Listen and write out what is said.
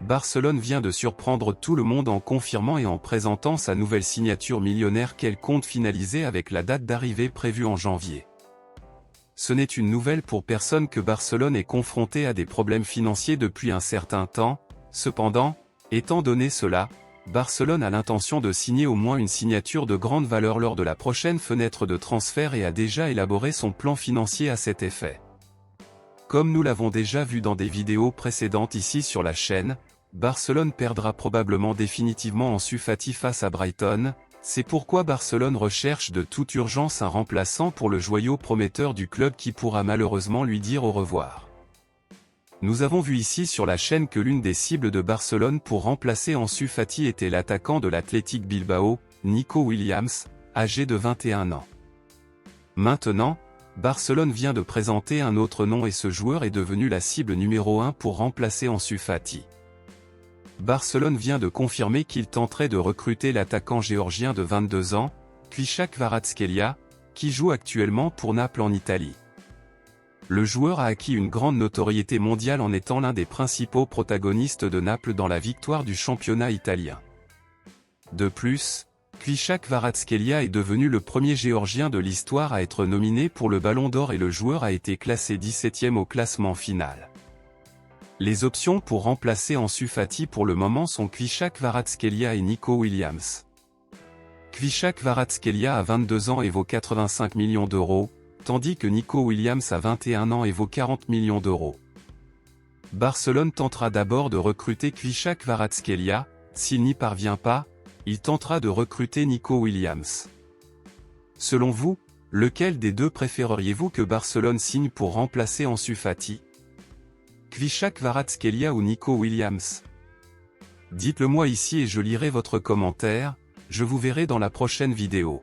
Barcelone vient de surprendre tout le monde en confirmant et en présentant sa nouvelle signature millionnaire qu'elle compte finaliser avec la date d'arrivée prévue en janvier. Ce n'est une nouvelle pour personne que Barcelone est confronté à des problèmes financiers depuis un certain temps. Cependant, étant donné cela, Barcelone a l'intention de signer au moins une signature de grande valeur lors de la prochaine fenêtre de transfert et a déjà élaboré son plan financier à cet effet. Comme nous l'avons déjà vu dans des vidéos précédentes ici sur la chaîne, Barcelone perdra probablement définitivement Ansu Fati face à Brighton. C'est pourquoi Barcelone recherche de toute urgence un remplaçant pour le joyau prometteur du club qui pourra malheureusement lui dire au revoir. Nous avons vu ici sur la chaîne que l'une des cibles de Barcelone pour remplacer Ansu Fati était l'attaquant de l'Athletic Bilbao, Nico Williams, âgé de 21 ans. Maintenant, Barcelone vient de présenter un autre nom et ce joueur est devenu la cible numéro 1 pour remplacer Ansu Fati. Barcelone vient de confirmer qu'il tenterait de recruter l'attaquant géorgien de 22 ans, Kvicha Kvaratskhelia, qui joue actuellement pour Naples en Italie. Le joueur a acquis une grande notoriété mondiale en étant l'un des principaux protagonistes de Naples dans la victoire du championnat italien. De plus, Kvicha Kvaratskhelia est devenu le premier Géorgien de l'histoire à être nominé pour le Ballon d'Or et le joueur a été classé 17e au classement final. Les options pour remplacer Ansu Fati pour le moment sont Kvicha Kvaratskhelia et Nico Williams. Kvicha Kvaratskhelia a 22 ans et vaut 85 millions d'euros, tandis que Nico Williams a 21 ans et vaut 40 millions d'euros. Barcelone tentera d'abord de recruter Kvicha Kvaratskhelia, s'il n'y parvient pas, il tentera de recruter Nico Williams. Selon vous, lequel des deux préféreriez-vous que Barcelone signe pour remplacer Ansu Fati? Kvicha Kvaratskhelia ou Nico Williams? Dites-le moi ici et je lirai votre commentaire, je vous verrai dans la prochaine vidéo.